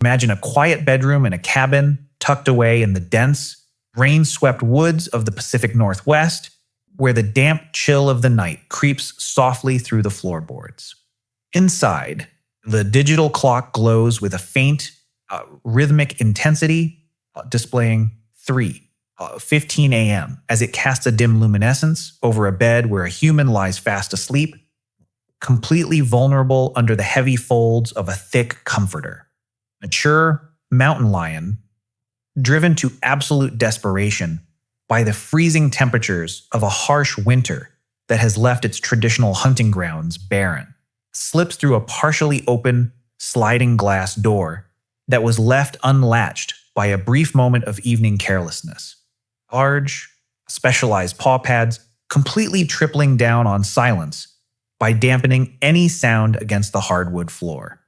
Imagine a quiet bedroom in a cabin tucked away in the dense, rain-swept woods of the Pacific Northwest, where the damp chill of the night creeps softly through the floorboards. Inside, the digital clock glows with a faint, rhythmic intensity, displaying 3:15 a.m. as it casts a dim luminescence over a bed where a human lies fast asleep, completely vulnerable under the heavy folds of a thick comforter. Mature mountain lion, driven to absolute desperation by the freezing temperatures of a harsh winter that has left its traditional hunting grounds barren, slips through a partially open sliding glass door that was left unlatched by a brief moment of evening carelessness. Large, specialized paw pads completely tripling down on silence by dampening any sound against the hardwood floor.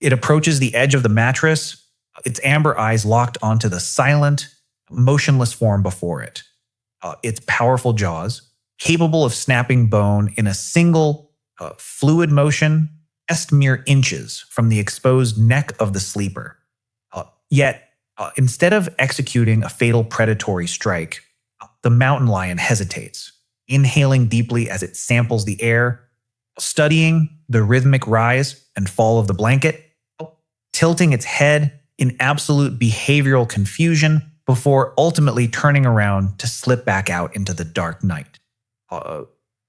It approaches the edge of the mattress, its amber eyes locked onto the silent, motionless form before it. Its powerful jaws, capable of snapping bone in a single fluid motion, just mere inches from the exposed neck of the sleeper. Yet, instead of executing a fatal predatory strike, the mountain lion hesitates, inhaling deeply as it samples the air, studying the rhythmic rise and fall of the blanket, tilting its head in absolute behavioral confusion before ultimately turning around to slip back out into the dark night.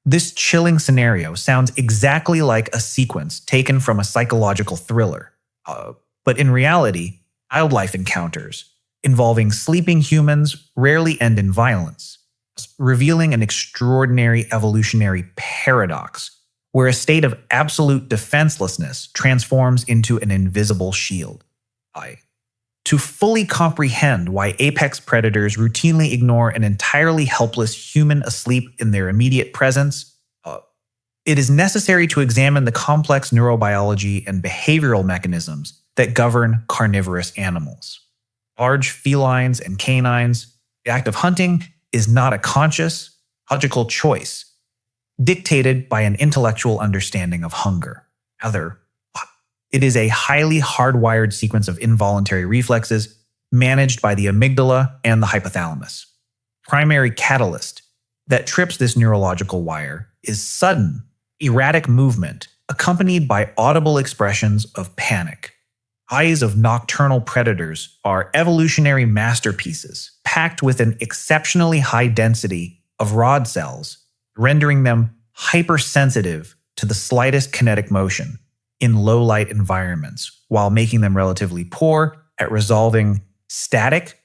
This chilling scenario sounds exactly like a sequence taken from a psychological thriller, but in reality, wildlife encounters involving sleeping humans rarely end in violence, revealing an extraordinary evolutionary paradox where a state of absolute defenselessness transforms into an invisible shield. To fully comprehend why apex predators routinely ignore an entirely helpless human asleep in their immediate presence, it is necessary to examine the complex neurobiology and behavioral mechanisms that govern carnivorous animals. Large felines and canines, the act of hunting is not a conscious, logical choice dictated by an intellectual understanding of hunger. Rather, it is a highly hardwired sequence of involuntary reflexes managed by the amygdala and the hypothalamus. Primary catalyst that trips this neurological wire is sudden, erratic movement accompanied by audible expressions of panic. Eyes of nocturnal predators are evolutionary masterpieces packed with an exceptionally high density of rod cells, rendering them hypersensitive to the slightest kinetic motion in low-light environments, while making them relatively poor at resolving static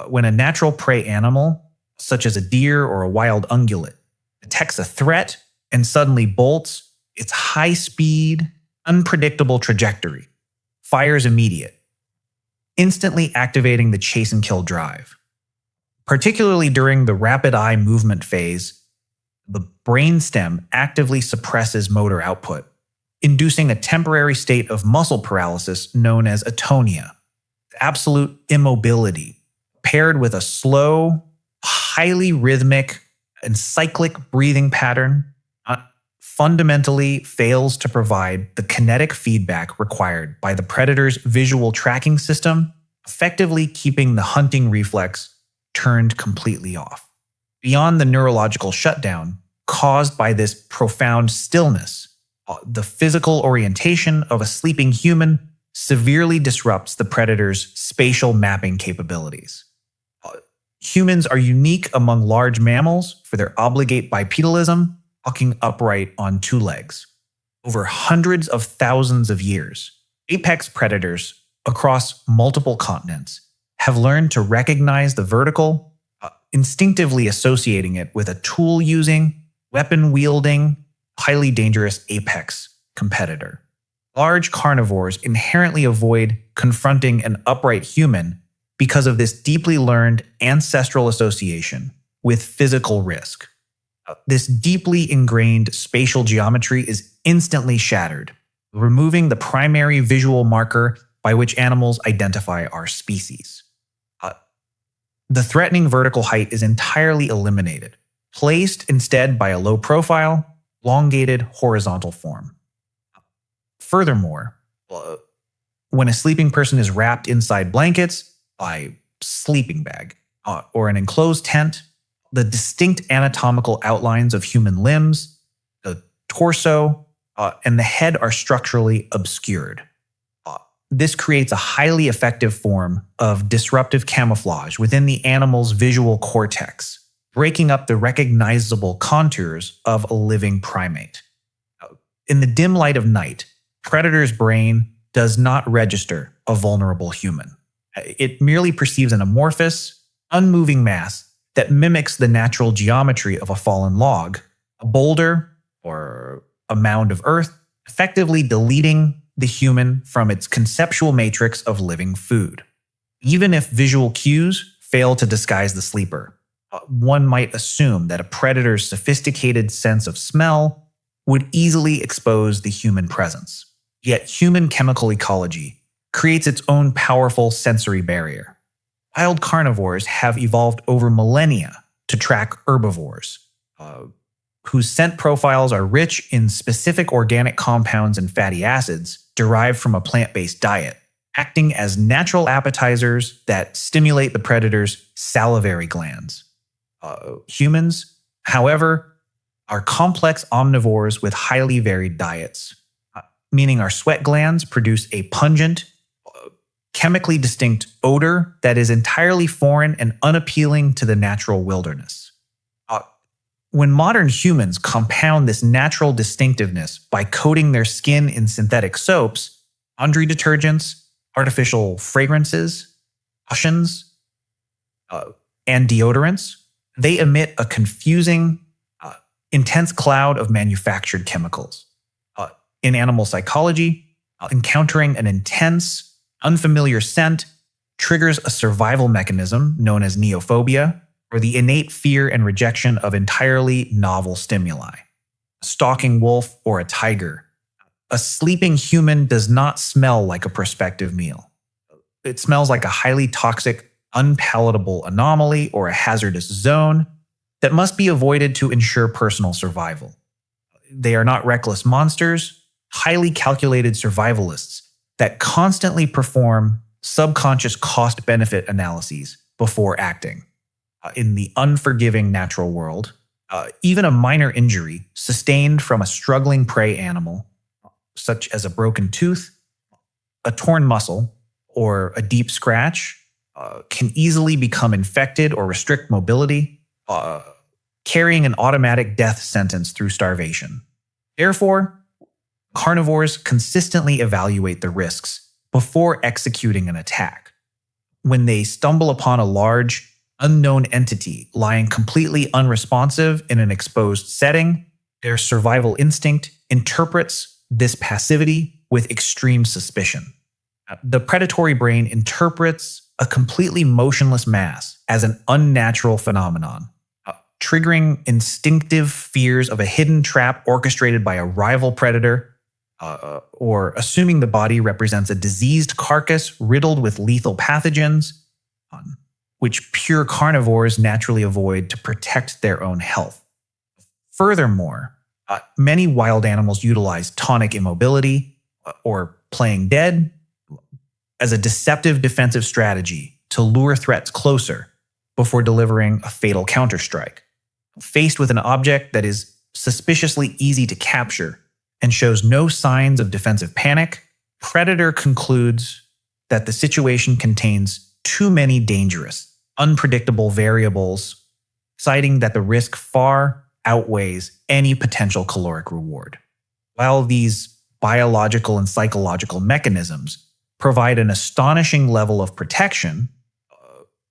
when a natural prey animal, such as a deer or a wild ungulate, detects a threat and suddenly bolts its high-speed, unpredictable trajectory, fires immediate, instantly activating the chase and kill drive. Particularly during the rapid eye movement phase, the brainstem actively suppresses motor output, inducing a temporary state of muscle paralysis known as atonia, absolute immobility, paired with a slow, highly rhythmic, and cyclic breathing pattern, fundamentally fails to provide the kinetic feedback required by the predator's visual tracking system, effectively keeping the hunting reflex turned completely off. Beyond the neurological shutdown caused by this profound stillness, the physical orientation of a sleeping human severely disrupts the predator's spatial mapping capabilities. Humans are unique among large mammals for their obligate bipedalism, walking upright on two legs. Over hundreds of thousands of years, apex predators across multiple continents have learned to recognize the vertical, instinctively associating it with a tool-using, weapon-wielding, highly dangerous apex competitor. Large carnivores inherently avoid confronting an upright human because of this deeply learned ancestral association with physical risk. This deeply ingrained spatial geometry is instantly shattered, removing the primary visual marker by which animals identify our species. The threatening vertical height is entirely eliminated, placed instead by a low profile, elongated horizontal form. Furthermore, When a sleeping person is wrapped inside blankets by sleeping bag or an enclosed tent, the distinct anatomical outlines of human limbs, the torso, and the head are structurally obscured. This creates a highly effective form of disruptive camouflage within the animal's visual cortex, breaking up the recognizable contours of a living primate. In the dim light of night, predator's brain does not register a vulnerable human. It merely perceives an amorphous, unmoving mass that mimics the natural geometry of a fallen log, a boulder, or a mound of earth, effectively deleting the human from its conceptual matrix of living food. Even if visual cues fail to disguise the sleeper, one might assume that a predator's sophisticated sense of smell would easily expose the human presence. Yet human chemical ecology creates its own powerful sensory barrier. Wild carnivores have evolved over millennia to track herbivores, whose scent profiles are rich in specific organic compounds and fatty acids derived from a plant-based diet, acting as natural appetizers that stimulate the predator's salivary glands. Humans, however, are complex omnivores with highly varied diets, meaning our sweat glands produce a pungent, chemically distinct odor that is entirely foreign and unappealing to the natural wilderness. When modern humans compound this natural distinctiveness by coating their skin in synthetic soaps, laundry detergents, artificial fragrances, lotions, and deodorants, they emit a confusing, intense cloud of manufactured chemicals. In animal psychology, encountering an intense, unfamiliar scent triggers a survival mechanism known as neophobia, or the innate fear and rejection of entirely novel stimuli. A stalking wolf or a tiger. A sleeping human does not smell like a prospective meal. It smells like a highly toxic, unpalatable anomaly or a hazardous zone that must be avoided to ensure personal survival. They are not reckless monsters, highly calculated survivalists that constantly perform subconscious cost-benefit analyses before acting. In the unforgiving natural world, even a minor injury sustained from a struggling prey animal, such as a broken tooth, a torn muscle, or a deep scratch, can easily become infected or restrict mobility, carrying an automatic death sentence through starvation. Therefore, carnivores consistently evaluate the risks before executing an attack. When they stumble upon a large, unknown entity lying completely unresponsive in an exposed setting, their survival instinct interprets this passivity with extreme suspicion. The predatory brain interprets a completely motionless mass as an unnatural phenomenon, triggering instinctive fears of a hidden trap orchestrated by a rival predator, or assuming the body represents a diseased carcass riddled with lethal pathogens, which pure carnivores naturally avoid to protect their own health. Furthermore, many wild animals utilize tonic immobility or playing dead as a deceptive defensive strategy to lure threats closer before delivering a fatal counterstrike. Faced with an object that is suspiciously easy to capture and shows no signs of defensive panic, predator concludes that the situation contains too many dangerous, unpredictable variables, citing that the risk far outweighs any potential caloric reward. While these biological and psychological mechanisms provide an astonishing level of protection,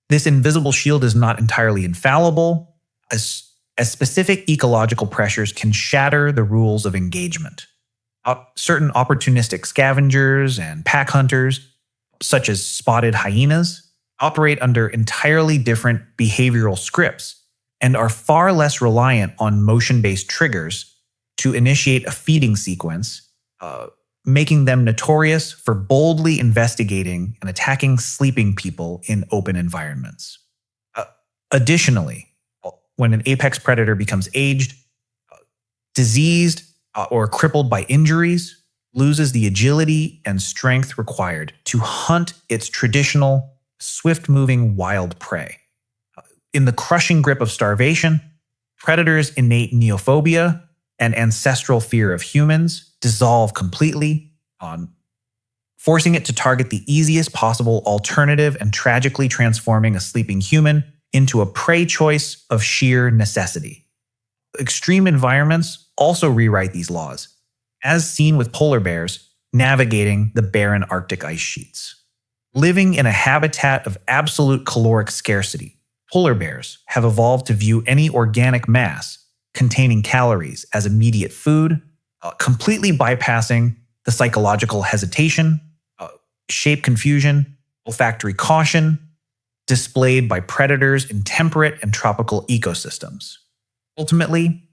this invisible shield is not entirely infallible, as specific ecological pressures can shatter the rules of engagement. Certain opportunistic scavengers and pack hunters, such as spotted hyenas, operate under entirely different behavioral scripts and are far less reliant on motion-based triggers to initiate a feeding sequence, making them notorious for boldly investigating and attacking sleeping people in open environments. Additionally, when an apex predator becomes aged, diseased, or crippled by injuries, loses the agility and strength required to hunt its traditional, swift-moving wild prey. In the crushing grip of starvation, predators' innate neophobia and ancestral fear of humans dissolve completely, forcing it to target the easiest possible alternative and tragically transforming a sleeping human into a prey choice of sheer necessity. Extreme environments also rewrite these laws, as seen with polar bears navigating the barren Arctic ice sheets. Living in a habitat of absolute caloric scarcity, polar bears have evolved to view any organic mass containing calories as immediate food, completely bypassing the psychological hesitation, shape confusion, olfactory caution displayed by predators in temperate and tropical ecosystems. Ultimately,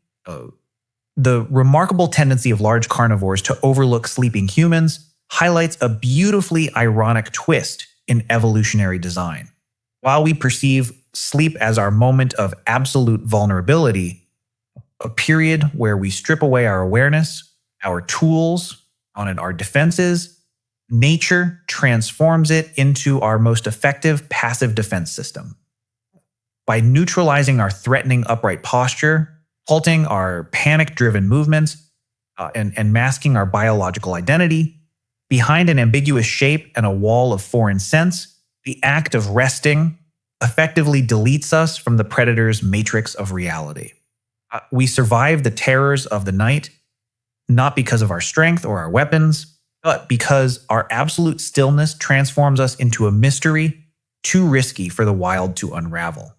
the remarkable tendency of large carnivores to overlook sleeping humans highlights a beautifully ironic twist in evolutionary design. While we perceive sleep as our moment of absolute vulnerability, a period where we strip away our awareness, our tools, our defenses, nature transforms it into our most effective passive defense system. By neutralizing our threatening upright posture, halting our panic-driven movements, and masking our biological identity, behind an ambiguous shape and a wall of foreign sense, the act of resting effectively deletes us from the predator's matrix of reality. We survive the terrors of the night, not because of our strength or our weapons, but because our absolute stillness transforms us into a mystery too risky for the wild to unravel.